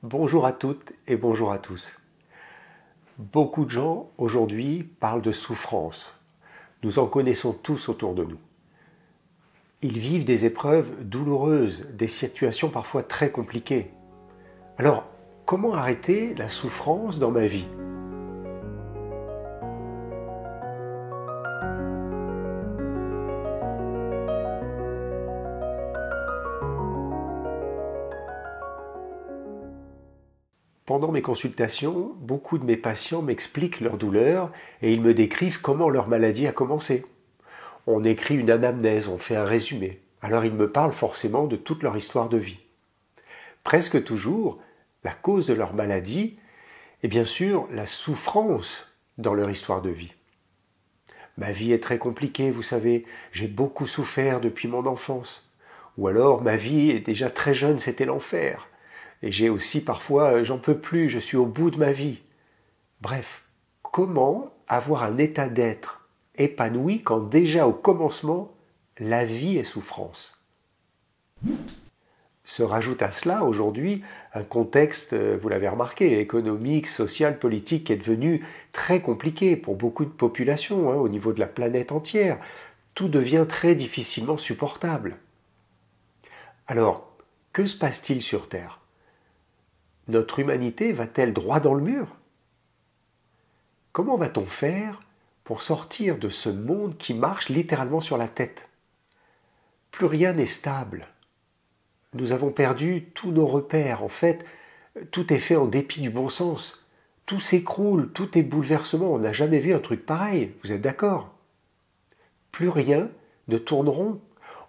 Bonjour à toutes et bonjour à tous. Beaucoup de gens aujourd'hui parlent de souffrance. Nous en connaissons tous autour de nous. Ils vivent des épreuves douloureuses, des situations parfois très compliquées. Alors, comment arrêter la souffrance dans ma vie ? Pendant mes consultations, beaucoup de mes patients m'expliquent leur douleur et ils me décrivent comment leur maladie a commencé. On écrit une anamnèse, on fait un résumé. Alors ils me parlent forcément de toute leur histoire de vie. Presque toujours, la cause de leur maladie est bien sûr la souffrance dans leur histoire de vie. Ma vie est très compliquée, vous savez, j'ai beaucoup souffert depuis mon enfance. Ou alors ma vie est déjà très jeune, c'était l'enfer. Et j'ai aussi parfois, j'en peux plus, je suis au bout de ma vie. Bref, comment avoir un état d'être épanoui quand déjà au commencement, la vie est souffrance ? Se rajoute à cela aujourd'hui un contexte, vous l'avez remarqué, économique, social, politique qui est devenu très compliqué pour beaucoup de populations au niveau de la planète entière. Tout devient très difficilement supportable. Alors, que se passe-t-il sur Terre ? Notre humanité va-t-elle droit dans le mur ? Comment va-t-on faire pour sortir de ce monde qui marche littéralement sur la tête ? Plus rien n'est stable. Nous avons perdu tous nos repères. En fait, tout est fait en dépit du bon sens. Tout s'écroule, tout est bouleversement. On n'a jamais vu un truc pareil. Vous êtes d'accord ? Plus rien ne tourne rond.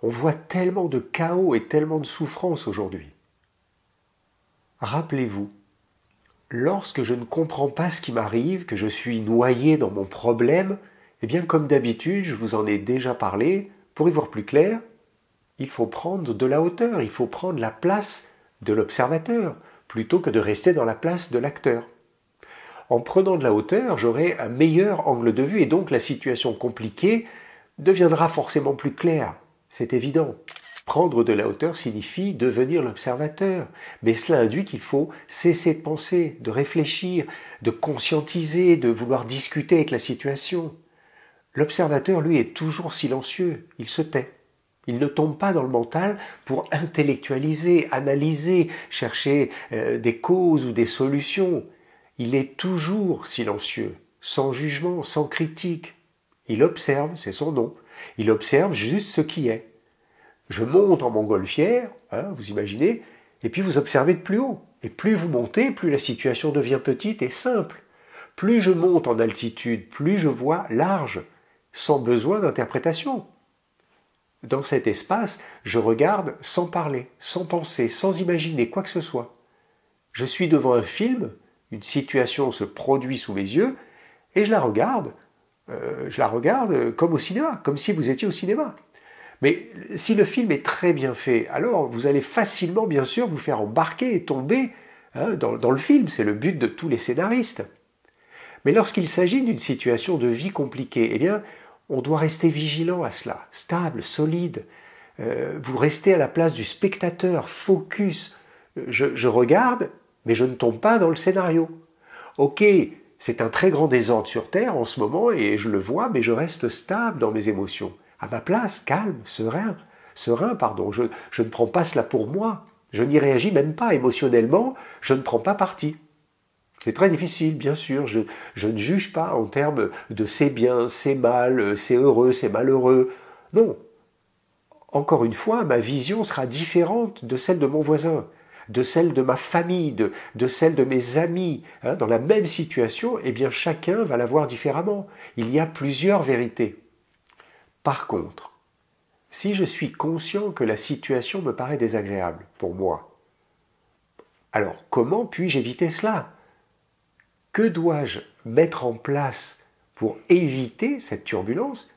On voit tellement de chaos et tellement de souffrance aujourd'hui. Rappelez-vous, lorsque je ne comprends pas ce qui m'arrive, que je suis noyé dans mon problème, eh bien comme d'habitude, je vous en ai déjà parlé, pour y voir plus clair, il faut prendre de la hauteur, il faut prendre la place de l'observateur, plutôt que de rester dans la place de l'acteur. En prenant de la hauteur, j'aurai un meilleur angle de vue et donc la situation compliquée deviendra forcément plus claire, c'est évident. Prendre de la hauteur signifie devenir l'observateur, mais cela induit qu'il faut cesser de penser, de réfléchir, de conscientiser, de vouloir discuter avec la situation. L'observateur, lui, est toujours silencieux, il se tait. Il ne tombe pas dans le mental pour intellectualiser, analyser, chercher des causes ou des solutions. Il est toujours silencieux, sans jugement, sans critique. Il observe, c'est son nom, il observe juste ce qui est. Je monte en montgolfière, vous imaginez, et puis vous observez de plus haut. Et plus vous montez, plus la situation devient petite et simple. Plus je monte en altitude, plus je vois large, sans besoin d'interprétation. Dans cet espace, je regarde sans parler, sans penser, sans imaginer quoi que ce soit. Je suis devant un film, une situation se produit sous mes yeux, et je la regarde comme au cinéma, comme si vous étiez au cinéma. Mais si le film est très bien fait, alors vous allez facilement, bien sûr, vous faire embarquer et tomber dans le film. C'est le but de tous les scénaristes. Mais lorsqu'il s'agit d'une situation de vie compliquée, eh bien, on doit rester vigilant à cela, stable, solide. Vous restez à la place du spectateur, focus. Je regarde, mais je ne tombe pas dans le scénario. Ok, c'est un très grand désordre sur Terre en ce moment, et je le vois, mais je reste stable dans mes émotions. À ma place, calme, serein, je ne prends pas cela pour moi, je n'y réagis même pas émotionnellement, je ne prends pas parti. C'est très difficile, bien sûr, je ne juge pas en termes de c'est bien, c'est mal, c'est heureux, c'est malheureux. Non. Encore une fois, ma vision sera différente de celle de mon voisin, de celle de ma famille, de celle de mes amis. Dans la même situation, eh bien chacun va la voir différemment. Il y a plusieurs vérités. Par contre, si je suis conscient que la situation me paraît désagréable pour moi, alors comment puis-je éviter cela ? Que dois-je mettre en place pour éviter cette turbulence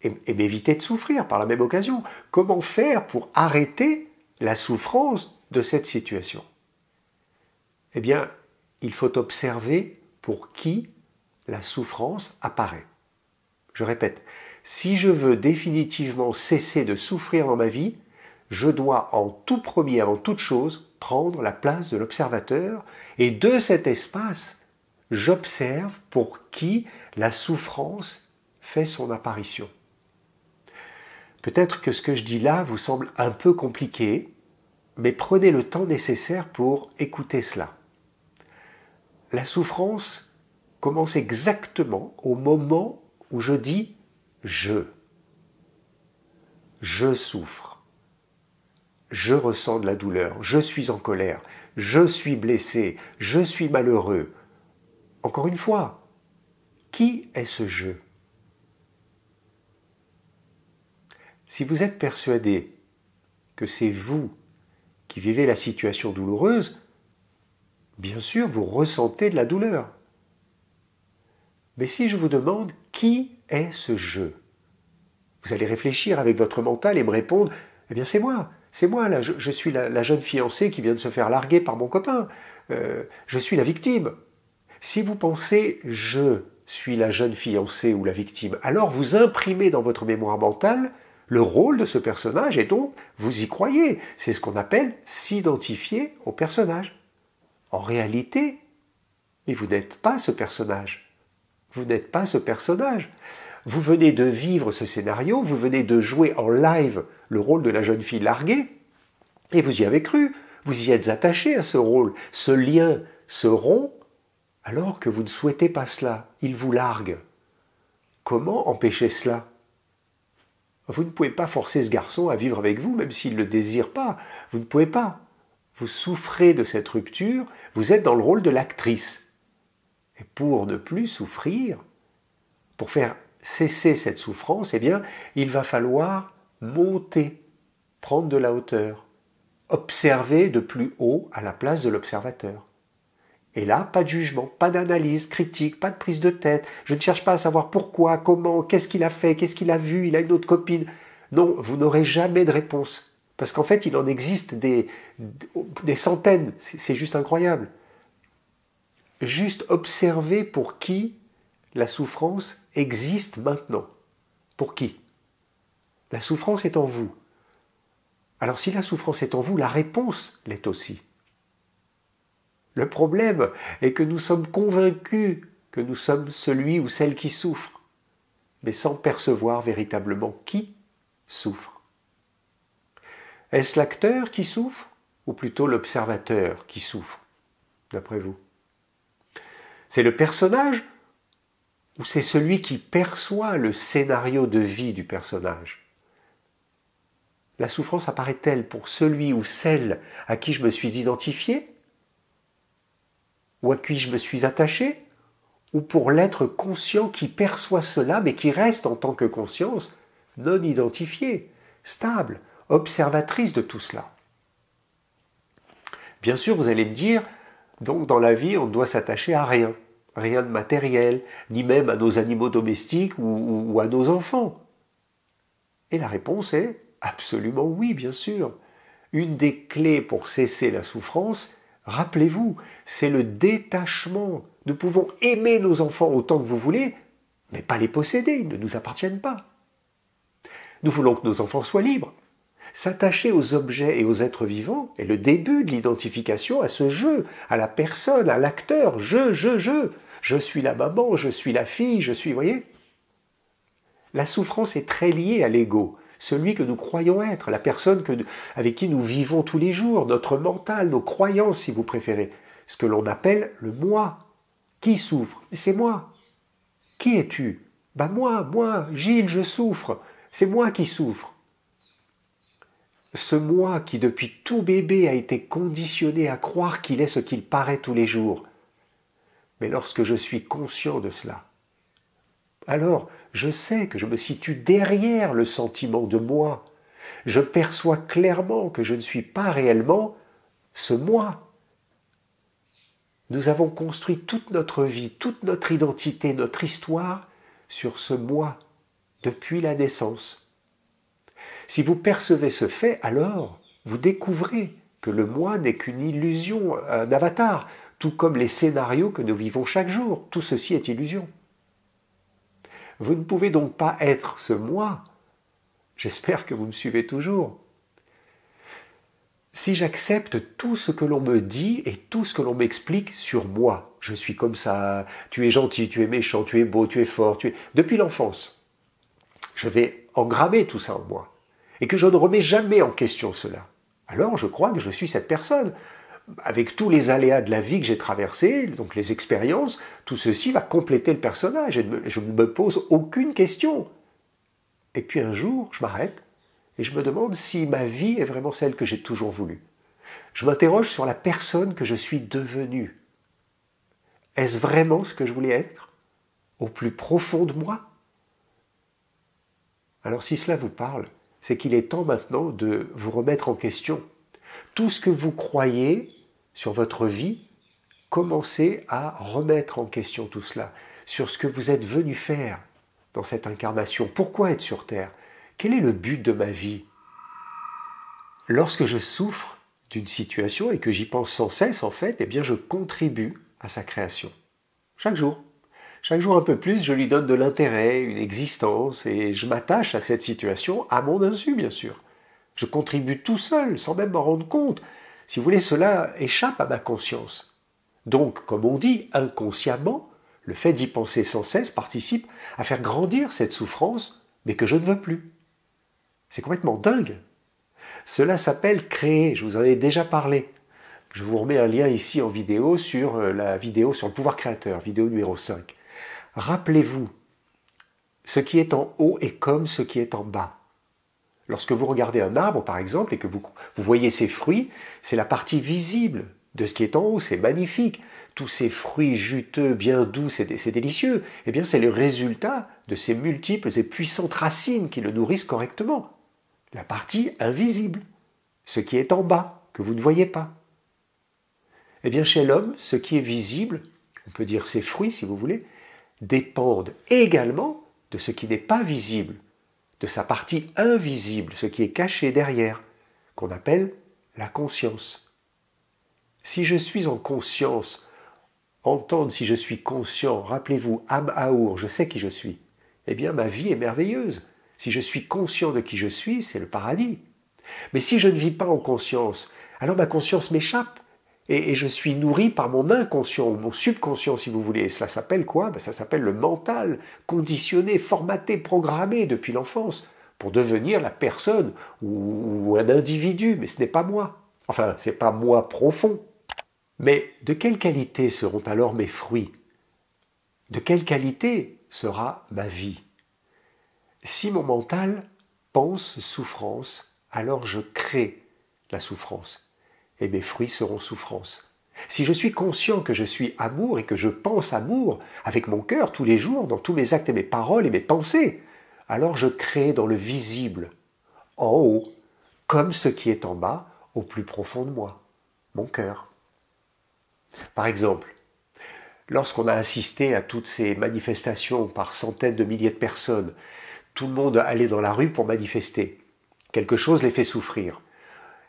et m'éviter de souffrir par la même occasion ? Comment faire pour arrêter la souffrance de cette situation ? Eh bien, il faut observer pour qui la souffrance apparaît. Je répète, si je veux définitivement cesser de souffrir dans ma vie, je dois en tout premier, avant toute chose, prendre la place de l'observateur, et de cet espace, j'observe pour qui la souffrance fait son apparition. Peut-être que ce que je dis là vous semble un peu compliqué, mais prenez le temps nécessaire pour écouter cela. La souffrance commence exactement au moment où je dis « je ». Je souffre. Je ressens de la douleur. Je suis en colère. Je suis blessé. Je suis malheureux. Encore une fois, qui est ce « je » ? Si vous êtes persuadé que c'est vous qui vivez la situation douloureuse, bien sûr, vous ressentez de la douleur. Mais si je vous demande qui est ce « je », vous allez réfléchir avec votre mental et me répondre « Eh bien c'est moi là, je suis la jeune fiancée qui vient de se faire larguer par mon copain, je suis la victime ». Si vous pensez « je suis la jeune fiancée ou la victime », alors vous imprimez dans votre mémoire mentale le rôle de ce personnage et donc vous y croyez. C'est ce qu'on appelle s'identifier au personnage. En réalité, mais vous n'êtes pas ce personnage. Vous n'êtes pas ce personnage. Vous venez de vivre ce scénario, vous venez de jouer en live le rôle de la jeune fille larguée, et vous y avez cru, vous y êtes attaché à ce rôle. Ce lien se rompt alors que vous ne souhaitez pas cela. Il vous largue. Comment empêcher cela ? Vous ne pouvez pas forcer ce garçon à vivre avec vous, même s'il ne le désire pas. Vous ne pouvez pas. Vous souffrez de cette rupture, vous êtes dans le rôle de l'actrice. Et pour ne plus souffrir, pour faire cesser cette souffrance, eh bien, il va falloir monter, prendre de la hauteur, observer de plus haut à la place de l'observateur. Et là, pas de jugement, pas d'analyse critique, pas de prise de tête. Je ne cherche pas à savoir pourquoi, comment, qu'est-ce qu'il a fait, qu'est-ce qu'il a vu, il a une autre copine. Non, vous n'aurez jamais de réponse. Parce qu'en fait, il en existe des centaines. C'est juste incroyable. Juste observer pour qui la souffrance existe maintenant. Pour qui ? La souffrance est en vous. Alors si la souffrance est en vous, la réponse l'est aussi. Le problème est que nous sommes convaincus que nous sommes celui ou celle qui souffre, mais sans percevoir véritablement qui souffre. Est-ce l'acteur qui souffre ou plutôt l'observateur qui souffre, d'après vous ? C'est le personnage ou c'est celui qui perçoit le scénario de vie du personnage ? La souffrance apparaît-elle pour celui ou celle à qui je me suis identifié ? Ou à qui je me suis attaché, ou pour l'être conscient qui perçoit cela, mais qui reste en tant que conscience non identifiée, stable, observatrice de tout cela. Bien sûr, vous allez me dire, donc dans la vie, on ne doit s'attacher à rien, rien de matériel, ni même à nos animaux domestiques ou à nos enfants. Et la réponse est absolument oui, bien sûr. Une des clés pour cesser la souffrance, rappelez-vous, c'est le détachement. Nous pouvons aimer nos enfants autant que vous voulez, mais pas les posséder, ils ne nous appartiennent pas. Nous voulons que nos enfants soient libres. S'attacher aux objets et aux êtres vivants est le début de l'identification à ce jeu, à la personne, à l'acteur. Je suis la maman, je suis la fille, je suis, voyez ? La souffrance est très liée à l'ego. Celui que nous croyons être, la personne avec qui nous vivons tous les jours, notre mental, nos croyances si vous préférez, ce que l'on appelle le moi. Qui souffre ? C'est moi. Qui es-tu ? Moi, Gilles, je souffre. C'est moi qui souffre. Ce moi qui depuis tout bébé a été conditionné à croire qu'il est ce qu'il paraît tous les jours. Mais lorsque je suis conscient de cela, alors je sais que je me situe derrière le sentiment de moi. Je perçois clairement que je ne suis pas réellement ce moi. Nous avons construit toute notre vie, toute notre identité, notre histoire sur ce moi, depuis la naissance. Si vous percevez ce fait, alors vous découvrez que le moi n'est qu'une illusion, un avatar, tout comme les scénarios que nous vivons chaque jour. Tout ceci est illusion. Vous ne pouvez donc pas être ce moi. J'espère que vous me suivez toujours. Si j'accepte tout ce que l'on me dit et tout ce que l'on m'explique sur moi, je suis comme ça, tu es gentil, tu es méchant, tu es beau, tu es fort, depuis l'enfance, je vais engrammer tout ça en moi, et que je ne remets jamais en question cela, alors je crois que je suis cette personne. Avec tous les aléas de la vie que j'ai traversés, donc les expériences, tout ceci va compléter le personnage, et je ne me pose aucune question. Et puis un jour, je m'arrête, et je me demande si ma vie est vraiment celle que j'ai toujours voulu. Je m'interroge sur la personne que je suis devenue. Est-ce vraiment ce que je voulais être, au plus profond de moi? Alors si cela vous parle, c'est qu'il est temps maintenant de vous remettre en question. Tout ce que vous croyez sur votre vie, commencez à remettre en question tout cela, sur ce que vous êtes venu faire dans cette incarnation. Pourquoi être sur Terre? Quel est le but de ma vie? Lorsque je souffre d'une situation et que j'y pense sans cesse, en fait, eh bien je contribue à sa création. Chaque jour. Chaque jour un peu plus, je lui donne de l'intérêt, une existence, et je m'attache à cette situation à mon insu, bien sûr. Je contribue tout seul, sans même m'en rendre compte. Si vous voulez, cela échappe à ma conscience. Donc, comme on dit, inconsciemment, le fait d'y penser sans cesse participe à faire grandir cette souffrance, mais que je ne veux plus. C'est complètement dingue. Cela s'appelle créer, je vous en ai déjà parlé. Je vous remets un lien ici en vidéo sur la vidéo sur le pouvoir créateur, vidéo numéro 5. Rappelez-vous, ce qui est en haut est comme ce qui est en bas. Lorsque vous regardez un arbre, par exemple, et que vous voyez ses fruits, c'est la partie visible de ce qui est en haut, c'est magnifique. Tous ces fruits juteux, bien doux, c'est délicieux. Eh bien, c'est le résultat de ces multiples et puissantes racines qui le nourrissent correctement. La partie invisible, ce qui est en bas, que vous ne voyez pas. Eh bien, chez l'homme, ce qui est visible, on peut dire ses fruits si vous voulez, dépendent également de ce qui n'est pas visible, de sa partie invisible, ce qui est caché derrière, qu'on appelle la conscience. Si je suis en conscience, entendre si je suis conscient, rappelez-vous, Am Aour, je sais qui je suis, eh bien ma vie est merveilleuse. Si je suis conscient de qui je suis, c'est le paradis. Mais si je ne vis pas en conscience, alors ma conscience m'échappe, et je suis nourri par mon inconscient, ou mon subconscient si vous voulez. Et cela s'appelle quoi? Ça s'appelle le mental, conditionné, formaté, programmé depuis l'enfance, pour devenir la personne ou un individu, mais ce n'est pas moi. Enfin, ce n'est pas moi profond. Mais de quelle qualité seront alors mes fruits? De quelle qualité sera ma vie? Si mon mental pense souffrance, alors je crée la souffrance. Et mes fruits seront souffrance. Si je suis conscient que je suis amour et que je pense amour avec mon cœur tous les jours, dans tous mes actes et mes paroles et mes pensées, alors je crée dans le visible, en haut, comme ce qui est en bas, au plus profond de moi, mon cœur. Par exemple, lorsqu'on a assisté à toutes ces manifestations par centaines de milliers de personnes, tout le monde allait dans la rue pour manifester. Quelque chose les fait souffrir.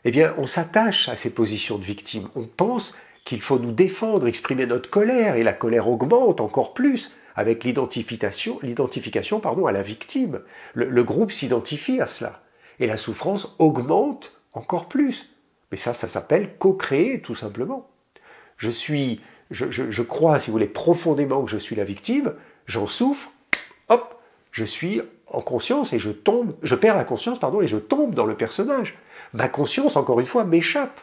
Eh bien, on s'attache à ces positions de victime. On pense qu'il faut nous défendre, exprimer notre colère, et la colère augmente encore plus avec l'identification à la victime. Le groupe s'identifie à cela. Et la souffrance augmente encore plus. Mais ça s'appelle co-créer, tout simplement. Je crois, si vous voulez, profondément que je suis la victime, j'en souffre, hop, je suis en conscience et je perds la conscience, et je tombe dans le personnage. Ma conscience, encore une fois, m'échappe.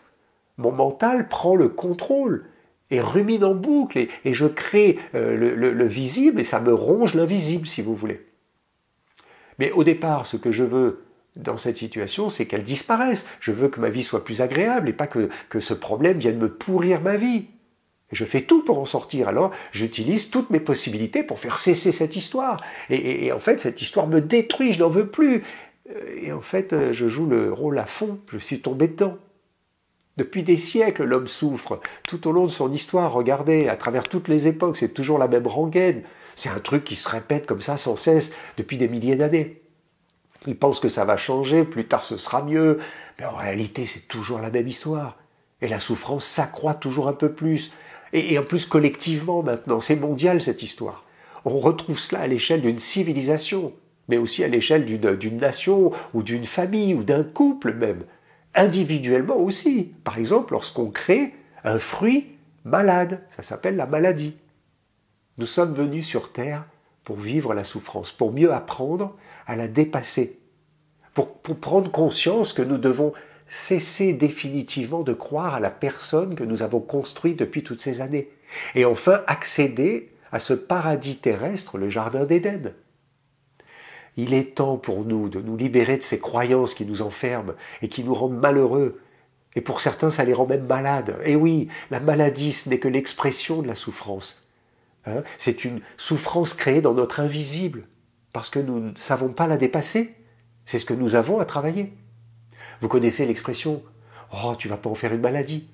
Mon mental prend le contrôle et rumine en boucle et je crée le visible et ça me ronge l'invisible, si vous voulez. Mais au départ, ce que je veux dans cette situation, c'est qu'elle disparaisse. Je veux que ma vie soit plus agréable et pas que ce problème vienne me pourrir ma vie. Et je fais tout pour en sortir. Alors, j'utilise toutes mes possibilités pour faire cesser cette histoire. Et en fait, cette histoire me détruit, je n'en veux plus. Et en fait, je joue le rôle à fond, je suis tombé dedans. Depuis des siècles, l'homme souffre. Tout au long de son histoire, regardez, à travers toutes les époques, c'est toujours la même rengaine. C'est un truc qui se répète comme ça sans cesse depuis des milliers d'années. Il pense que ça va changer, plus tard ce sera mieux. Mais en réalité, c'est toujours la même histoire. Et la souffrance s'accroît toujours un peu plus. Et en plus collectivement maintenant, c'est mondial cette histoire. On retrouve cela à l'échelle d'une civilisation, mais aussi à l'échelle d'une nation ou d'une famille ou d'un couple même. individuellement aussi. Par exemple, lorsqu'on crée un fruit malade, ça s'appelle la maladie. Nous sommes venus sur Terre pour vivre la souffrance, pour mieux apprendre à la dépasser, pour prendre conscience que nous devons cesser définitivement de croire à la personne que nous avons construite depuis toutes ces années, et enfin accéder à ce paradis terrestre, le jardin d'Éden. Il est temps pour nous de nous libérer de ces croyances qui nous enferment et qui nous rendent malheureux. Et pour certains, ça les rend même malades. Et oui, la maladie, ce n'est que l'expression de la souffrance. C'est une souffrance créée dans notre invisible, parce que nous ne savons pas la dépasser. C'est ce que nous avons à travailler. Vous connaissez l'expression « Oh, tu vas pas en faire une maladie ».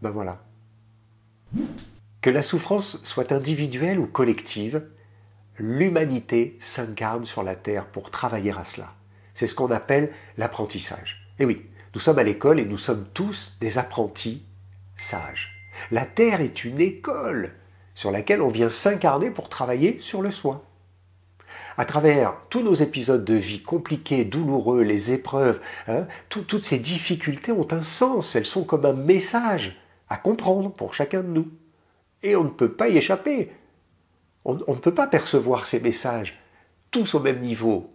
Ben voilà. Que la souffrance soit individuelle ou collective, l'humanité s'incarne sur la Terre pour travailler à cela. C'est ce qu'on appelle l'apprentissage. Et oui, nous sommes à l'école et nous sommes tous des apprentis sages. La Terre est une école sur laquelle on vient s'incarner pour travailler sur le soi. À travers tous nos épisodes de vie compliqués, douloureux, les épreuves, toutes ces difficultés ont un sens, elles sont comme un message à comprendre pour chacun de nous. Et on ne peut pas y échapper. On ne peut pas percevoir ces messages tous au même niveau.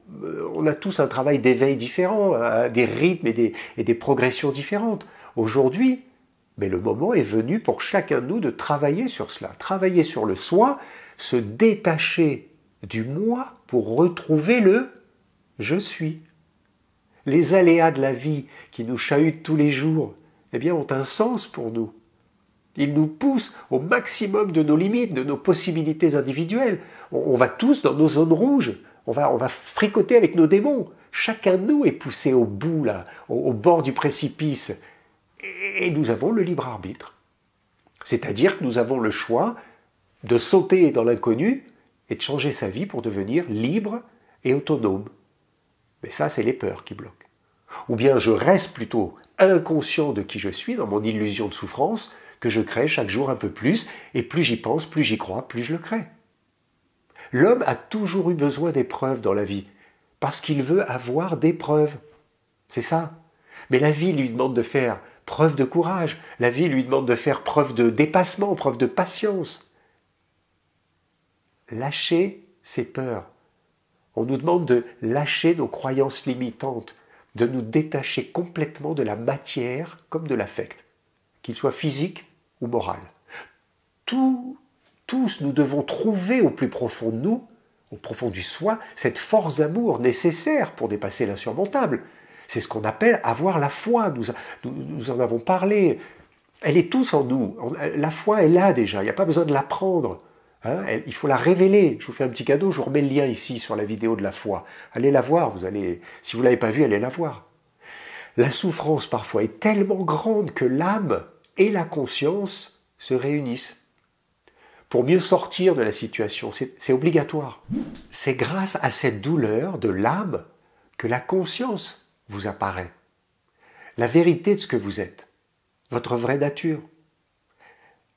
On a tous un travail d'éveil différent, des rythmes et des progressions différentes. Aujourd'hui, mais le moment est venu pour chacun de nous de travailler sur cela, travailler sur le soi, se détacher du moi pour retrouver le « je suis ». Les aléas de la vie qui nous chahutent tous les jours, eh bien, ont un sens pour nous. Ils nous poussent au maximum de nos limites, de nos possibilités individuelles. On va tous dans nos zones rouges, on va fricoter avec nos démons. Chacun de nous est poussé au bout, là, au bord du précipice. Et nous avons le libre arbitre. C'est-à-dire que nous avons le choix de sauter dans l'inconnu et de changer sa vie pour devenir libre et autonome. Mais ça, c'est les peurs qui bloquent. Ou bien je reste plutôt inconscient de qui je suis, dans mon illusion de souffrance, que je crée chaque jour un peu plus, et plus j'y pense, plus j'y crois, plus je le crée. L'homme a toujours eu besoin d'épreuves dans la vie, parce qu'il veut avoir des preuves. C'est ça. Mais la vie lui demande de faire preuve de courage, la vie lui demande de faire preuve de dépassement, preuve de patience. Lâcher ses peurs. On nous demande de lâcher nos croyances limitantes, de nous détacher complètement de la matière comme de l'affect, qu'il soit physique ou moral. Tous nous devons trouver au plus profond de nous, au profond du soi, cette force d'amour nécessaire pour dépasser l'insurmontable. C'est ce qu'on appelle avoir la foi, nous en avons parlé. Elle est tous en nous, la foi est là déjà, il n'y a pas besoin de l'apprendre. Il faut la révéler. Je vous fais un petit cadeau, je vous remets le lien ici sur la vidéo de la foi. Allez la voir, si vous ne l'avez pas vue, allez la voir. La souffrance parfois est tellement grande que l'âme et la conscience se réunissent pour mieux sortir de la situation. C'est obligatoire. C'est grâce à cette douleur de l'âme que la conscience vous apparaît. La vérité de ce que vous êtes, votre vraie nature.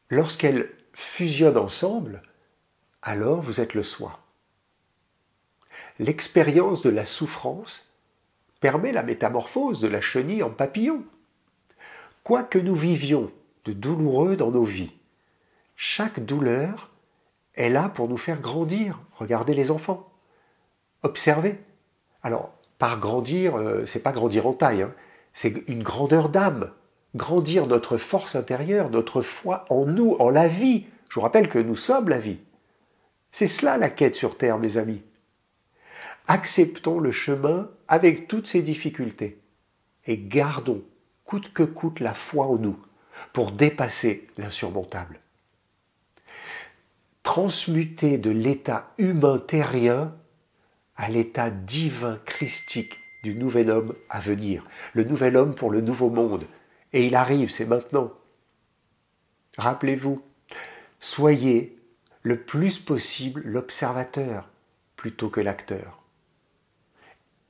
Lorsqu'elles fusionnent ensemble, alors vous êtes le soi. L'expérience de la souffrance permet la métamorphose de la chenille en papillon. Quoi que nous vivions de douloureux dans nos vies, chaque douleur est là pour nous faire grandir. Regardez les enfants. Observez. Alors, par grandir, c'est pas grandir en taille, c'est une grandeur d'âme. Grandir notre force intérieure, notre foi en nous, en la vie. Je vous rappelle que nous sommes la vie. C'est cela la quête sur Terre, mes amis. Acceptons le chemin avec toutes ses difficultés et gardons, coûte que coûte, la foi en nous pour dépasser l'insurmontable. Transmuter de l'état humain terrien à l'état divin christique du nouvel homme à venir, le nouvel homme pour le nouveau monde. Et il arrive, c'est maintenant. Rappelez-vous, soyez le plus possible l'observateur plutôt que l'acteur.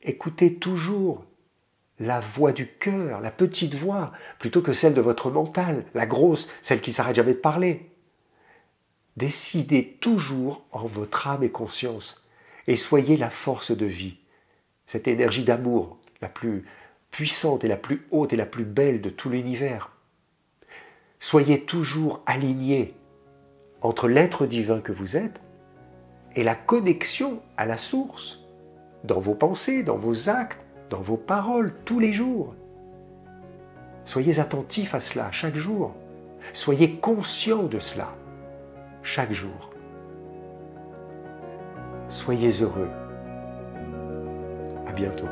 Écoutez toujours la voix du cœur, la petite voix, plutôt que celle de votre mental, la grosse, celle qui ne s'arrête jamais de parler. Décidez toujours en votre âme et conscience et soyez la force de vie, cette énergie d'amour la plus puissante et la plus haute et la plus belle de tout l'univers. Soyez toujours alignés entre l'être divin que vous êtes et la connexion à la source, dans vos pensées, dans vos actes, dans vos paroles, tous les jours. Soyez attentifs à cela chaque jour. Soyez conscients de cela chaque jour. Soyez heureux. À bientôt.